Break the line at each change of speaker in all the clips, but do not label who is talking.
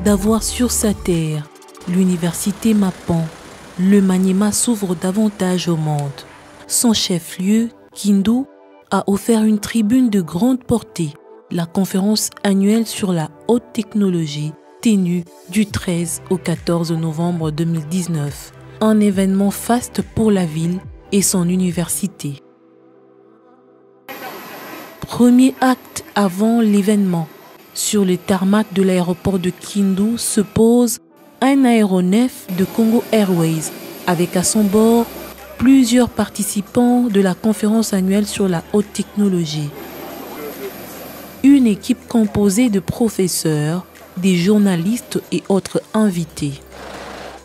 d'avoir sur sa terre l'université Mapon, le Maniema s'ouvre davantage au monde. Son chef-lieu, Kindu, a offert une tribune de grande portée, la conférence annuelle sur la haute technologie, tenue du 13 au 14 novembre 2019, un événement faste pour la ville et son université. Premier acte avant l'événement, sur le tarmac de l'aéroport de Kindu se pose un aéronef de Congo Airways avec à son bord plusieurs participants de la conférence annuelle sur la haute technologie. Une équipe composée de professeurs, des journalistes et autres invités.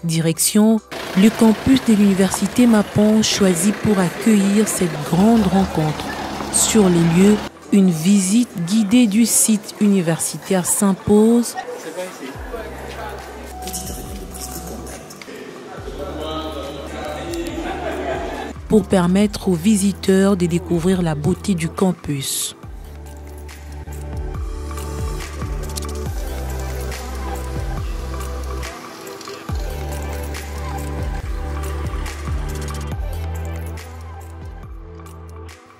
Direction, le campus de l'université Mapon choisi pour accueillir cette grande rencontre. Sur les lieux, une visite guidée du site universitaire s'impose. Pour permettre aux visiteurs de découvrir la beauté du campus.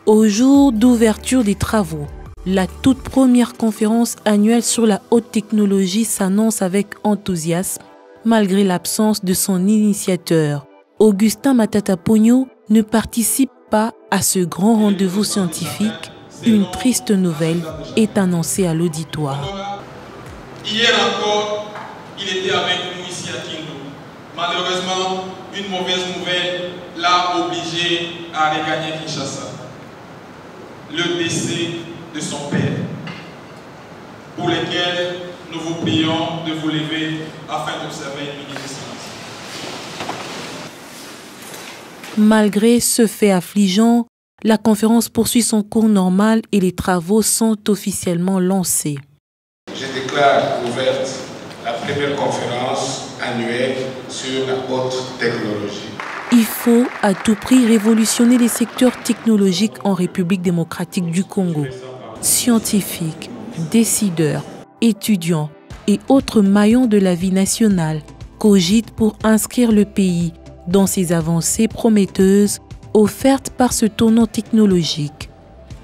Au jour d'ouverture des travaux, la toute première conférence annuelle sur la haute technologie s'annonce avec enthousiasme, malgré l'absence de son initiateur. Augustin Matata Pogno ne participe pas à ce grand rendez-vous scientifique. Une triste nouvelle est annoncée à l'auditoire.
Hier encore, il était avec nous ici à Kindu. Malheureusement, une mauvaise nouvelle l'a obligé à regagner Kinshasa. Le décès de son père, pour lequel nous vous prions de vous lever afin d'observer une minute de silence.
Malgré ce fait affligeant, la conférence poursuit son cours normal et les travaux sont officiellement lancés.
Je déclare ouverte la première conférence annuelle sur la haute technologie.
Il faut à tout prix révolutionner les secteurs technologiques en République démocratique du Congo. Scientifiques, décideurs, étudiants et autres maillons de la vie nationale cogitent pour inscrire le pays dans ces avancées prometteuses offertes par ce tournant technologique.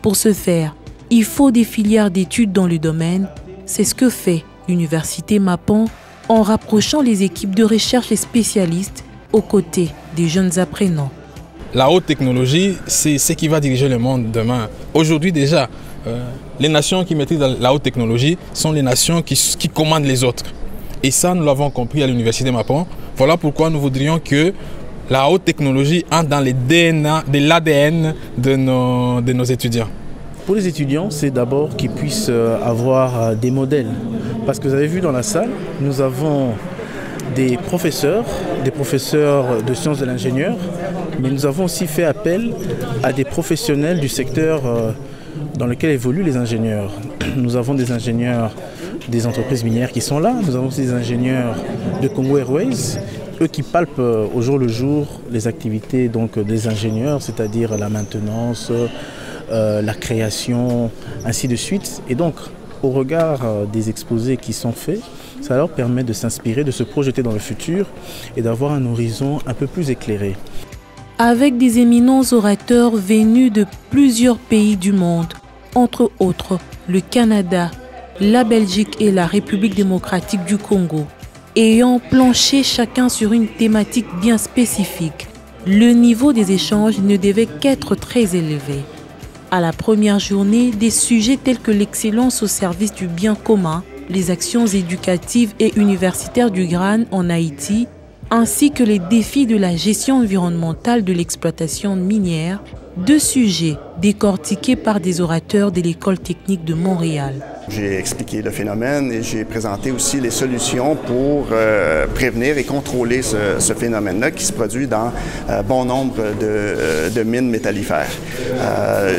Pour ce faire, il faut des filières d'études dans le domaine. C'est ce que fait l'université Mapon en rapprochant les équipes de recherche et spécialistes aux côtés des jeunes apprenants.
La haute technologie, c'est ce qui va diriger le monde demain. Aujourd'hui déjà, les nations qui maîtrisent la haute technologie sont les nations qui commandent les autres. Et ça, nous l'avons compris à l'université Mapon. Voilà pourquoi nous voudrions que la haute technologie entre dans les DNA, de l'ADN de nos étudiants.
Pour les étudiants, c'est d'abord qu'ils puissent avoir des modèles. Parce que vous avez vu dans la salle, nous avons des professeurs de sciences de l'ingénieur, mais nous avons aussi fait appel à des professionnels du secteur dans lequel évoluent les ingénieurs. Nous avons des ingénieurs des entreprises minières qui sont là, nous avons aussi des ingénieurs de Congo Airways, eux qui palpent au jour le jour les activités donc, des ingénieurs, c'est-à-dire la maintenance, la création, ainsi de suite. Et donc, au regard des exposés qui sont faits, ça leur permet de s'inspirer, de se projeter dans le futur et d'avoir un horizon un peu plus éclairé.
Avec des éminents orateurs venus de plusieurs pays du monde, entre autres le Canada, la Belgique et la République démocratique du Congo, ayant planché chacun sur une thématique bien spécifique, le niveau des échanges ne devait qu'être très élevé. À la première journée, des sujets tels que l'excellence au service du bien commun, les actions éducatives et universitaires du GRAN en Haïti, ainsi que les défis de la gestion environnementale de l'exploitation minière, deux sujets décortiqués par des orateurs de l'École technique de Montréal.
J'ai expliqué le phénomène et j'ai présenté aussi les solutions pour prévenir et contrôler ce phénomène-là qui se produit dans bon nombre de mines métallifères.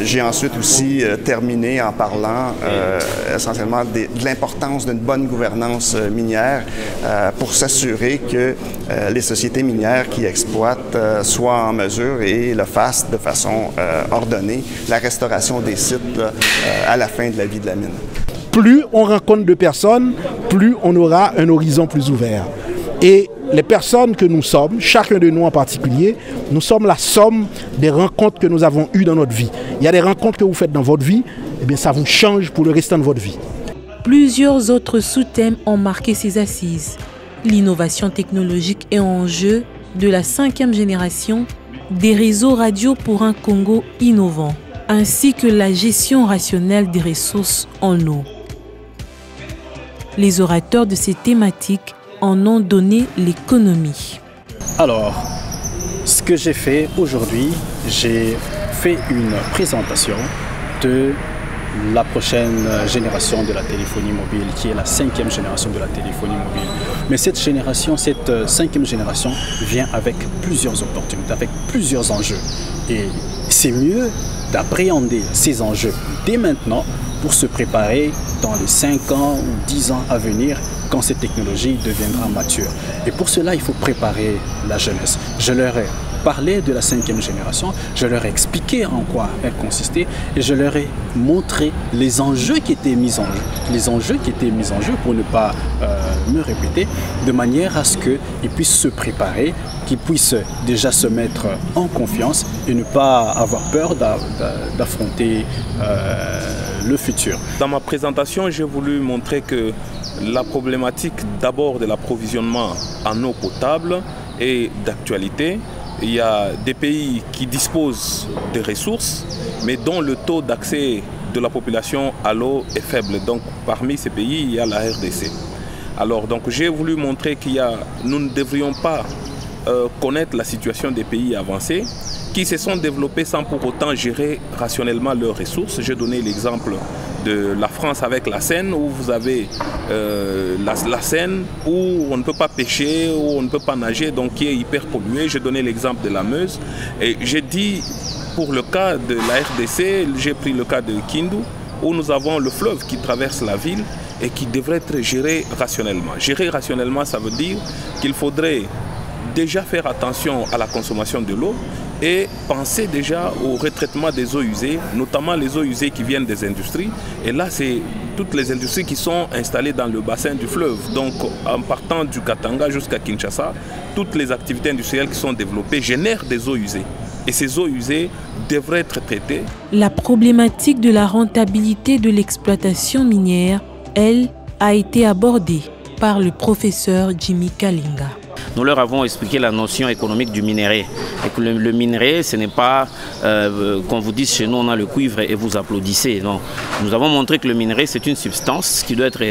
J'ai ensuite aussi terminé en parlant essentiellement de l'importance d'une bonne gouvernance minière pour s'assurer que les sociétés minières qui exploitent soient en mesure et le fassent de façon ordonnée, la restauration des sites à la fin de la vie de la mine.
plus on rencontre de personnes, plus on aura un horizon plus ouvert. Et les personnes que nous sommes, chacun de nous en particulier, nous sommes la somme des rencontres que nous avons eues dans notre vie. Il y a des rencontres que vous faites dans votre vie, et bien ça vous change pour le restant de votre vie.
Plusieurs autres sous-thèmes ont marqué ces assises. L'innovation technologique est en jeu de la 5e génération des réseaux radio pour un Congo innovant, ainsi que la gestion rationnelle des ressources en eau. Les orateurs de ces thématiques en ont donné l'économie.
Alors, ce que j'ai fait aujourd'hui, j'ai fait une présentation de la prochaine génération de la téléphonie mobile, qui est la 5e génération de la téléphonie mobile. Mais cette génération, cette 5e génération vient avec plusieurs opportunités, avec plusieurs enjeux. Et c'est mieux d'appréhender ces enjeux dès maintenant pour se préparer dans les 5 ans ou 10 ans à venir quand cette technologie deviendra mature. Et pour cela, il faut préparer la jeunesse. Je leur ai parlé de la 5e génération, je leur ai expliqué en quoi elle consistait et je leur ai montré les enjeux qui étaient mis en jeu, pour ne pas me répéter, de manière à ce qu'ils puissent se préparer, qu'ils puissent déjà se mettre en confiance et ne pas avoir peur d'affronter le futur.
Dans ma présentation, j'ai voulu montrer que la problématique d'abord de l'approvisionnement en eau potable est d'actualité. Il y a des pays qui disposent de ressources, mais dont le taux d'accès de la population à l'eau est faible. Donc parmi ces pays, il y a la RDC. Alors donc j'ai voulu montrer nous ne devrions pas connaître la situation des pays avancés qui se sont développés sans pour autant gérer rationnellement leurs ressources. J'ai donné l'exemple de la France avec la Seine, où vous avez la Seine, où on ne peut pas pêcher, où on ne peut pas nager, donc qui est hyper polluée. J'ai donné l'exemple de la Meuse. Et j'ai dit, pour le cas de la RDC, j'ai pris le cas de Kindu, où nous avons le fleuve qui traverse la ville et qui devrait être géré rationnellement. Gérer rationnellement, ça veut dire qu'il faudrait déjà faire attention à la consommation de l'eau et penser déjà au retraitement des eaux usées, notamment les eaux usées qui viennent des industries. Et là, c'est toutes les industries qui sont installées dans le bassin du fleuve. Donc, en partant du Katanga jusqu'à Kinshasa, toutes les activités industrielles qui sont développées génèrent des eaux usées. Et ces eaux usées devraient être traitées.
La problématique de la rentabilité de l'exploitation minière, elle, a été abordée par le professeur Jimmy Kalinga.
Nous leur avons expliqué la notion économique du minerai. Et que le minerai, ce n'est pas, qu'on vous dise chez nous, on a le cuivre et vous applaudissez. Non. Nous avons montré que le minerai, c'est une substance qui doit être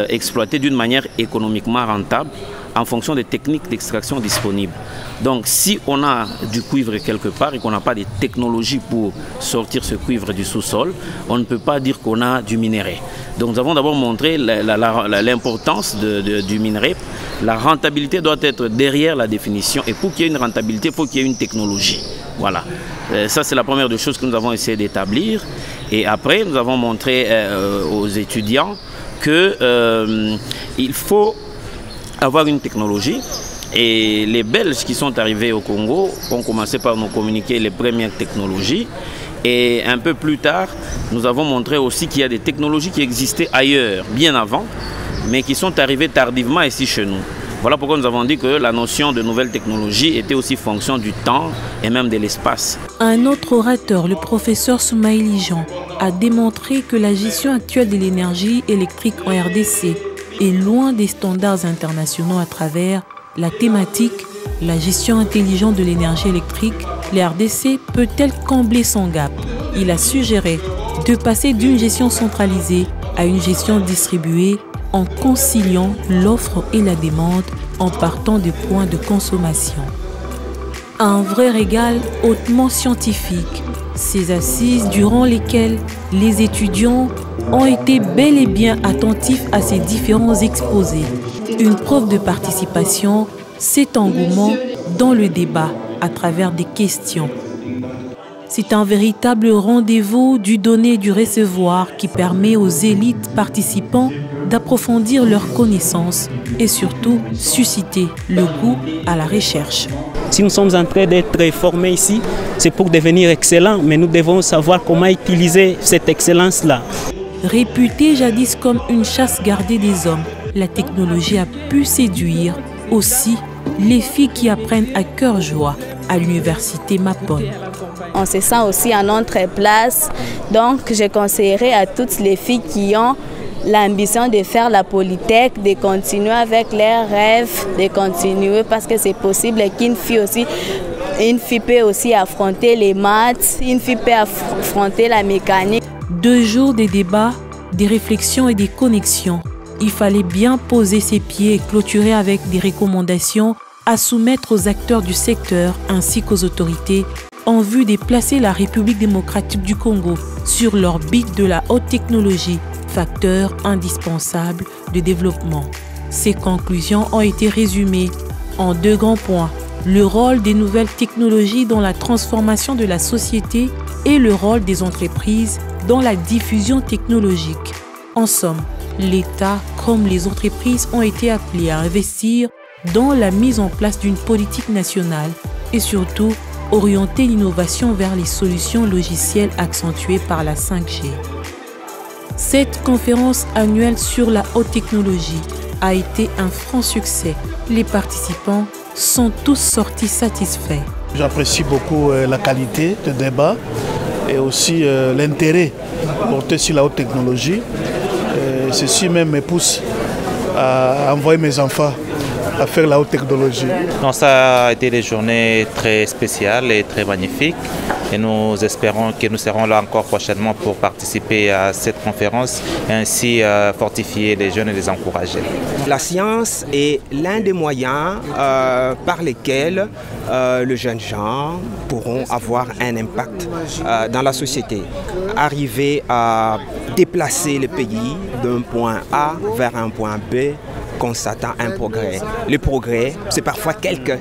exploitée d'une manière économiquement rentable en fonction des techniques d'extraction disponibles. Donc si on a du cuivre quelque part et qu'on n'a pas de technologies pour sortir ce cuivre du sous-sol, on ne peut pas dire qu'on a du minerai. Donc nous avons d'abord montré l'importance du minerai. La rentabilité doit être derrière la définition et pour qu'il y ait une rentabilité, il faut qu'il y ait une technologie. Voilà. Ça c'est la première des choses que nous avons essayé d'établir. Et après nous avons montré aux étudiants qu'il faut avoir une technologie. Et les Belges qui sont arrivés au Congo ont commencé par nous communiquer les premières technologies. Et un peu plus tard, nous avons montré aussi qu'il y a des technologies qui existaient ailleurs, bien avant, mais qui sont arrivées tardivement ici chez nous. Voilà pourquoi nous avons dit que la notion de nouvelles technologies était aussi fonction du temps et même de l'espace.
Un autre orateur, le professeur Soumaïli Jean, a démontré que la gestion actuelle de l'énergie électrique en RDC est loin des standards internationaux à travers la thématique « La gestion intelligente de l'énergie électrique », la RDC peut-elle combler son gap? Il a suggéré de passer d'une gestion centralisée à une gestion distribuée en conciliant l'offre et la demande en partant des points de consommation. Un vrai régal hautement scientifique, ces assises durant lesquelles les étudiants ont été bel et bien attentifs à ces différents exposés. Une preuve de participation, cet engouement dans le débat à travers des questions. C'est un véritable rendez-vous du donner et du recevoir qui permet aux élites participants d'approfondir leurs connaissances et surtout susciter le goût à la recherche.
Si nous sommes en train d'être formés ici, c'est pour devenir excellents, mais nous devons savoir comment utiliser cette excellence-là.
Réputée jadis comme une chasse gardée des hommes, la technologie a pu séduire aussi les filles qui apprennent à cœur joie à l'université Mapone.
On se sent aussi à notre place, donc je conseillerais à toutes les filles qui ont l'ambition de faire la Polytech, de continuer avec leurs rêves, de continuer parce que c'est possible qu'une fille peut aussi affronter les maths, une fille peut affronter la mécanique.
2 jours de débats, des réflexions et des connexions. Il fallait bien poser ses pieds et clôturer avec des recommandations à soumettre aux acteurs du secteur ainsi qu'aux autorités en vue de placer la République démocratique du Congo sur l'orbite de la haute technologie, facteur indispensable de développement. Ces conclusions ont été résumées en 2 grands points: le rôle des nouvelles technologies dans la transformation de la société et le rôle des entreprises dans la diffusion technologique. En somme, l'État comme les entreprises ont été appelés à investir dans la mise en place d'une politique nationale et surtout orienter l'innovation vers les solutions logicielles accentuées par la 5G. Cette conférence annuelle sur la haute technologie a été un franc succès. Les participants sont tous sortis satisfaits.
J'apprécie beaucoup la qualité de débat et aussi l'intérêt porté sur la haute technologie. Ceci même me pousse à envoyer mes enfants à faire la haute technologie.
Non, ça a été des journées très spéciales et très magnifiques. Et nous espérons que nous serons là encore prochainement pour participer à cette conférence et ainsi fortifier les jeunes et les encourager.
La science est l'un des moyens par lesquels les jeunes gens pourront avoir un impact dans la société. Arriver à déplacer le pays d'un point A vers un point B, constatant un progrès. Le progrès, c'est parfois quelques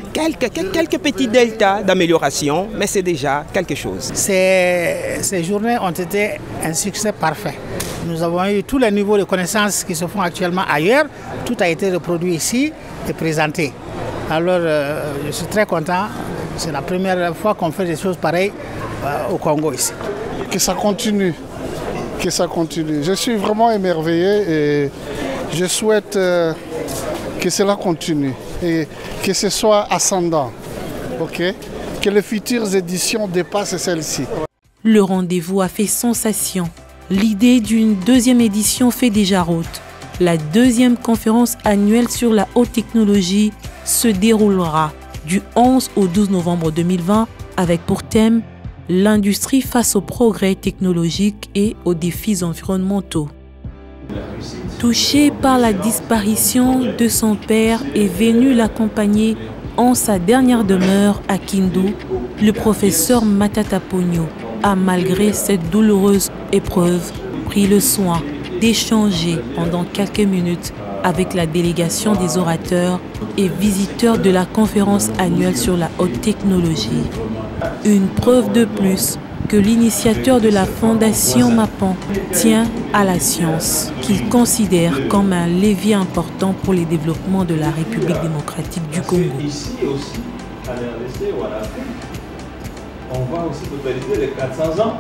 petits deltas d'amélioration, mais c'est déjà quelque chose.
Ces journées ont été un succès parfait. Nous avons eu tous les niveaux de connaissances qui se font actuellement ailleurs. Tout a été reproduit ici et présenté. Alors, je suis très content. C'est la première fois qu'on fait des choses pareilles au Congo ici.
Que ça continue. Que ça continue. Je suis vraiment émerveillé et je souhaite que cela continue et que ce soit ascendant, okay? Que les futures éditions dépassent celle-ci.
Le rendez-vous a fait sensation. L'idée d'une 2e édition fait déjà route. La 2e conférence annuelle sur la haute technologie se déroulera du 11 au 12 novembre 2020 avec pour thème l'industrie face aux progrès technologiques et aux défis environnementaux. Touché par la disparition de son père et venu l'accompagner en sa dernière demeure à Kindu, le professeur Matata Pogno a, malgré cette douloureuse épreuve, pris le soin d'échanger pendant quelques minutes avec la délégation des orateurs et visiteurs de la conférence annuelle sur la haute technologie. Une preuve de plus que l'initiateur de la Fondation Mapon tient à la science, qu'il considère comme un levier important pour le développement de la République démocratique du Congo.
Ici aussi, à l'RDC ou à l'Afrique, on va aussi totaliser les 400 ans.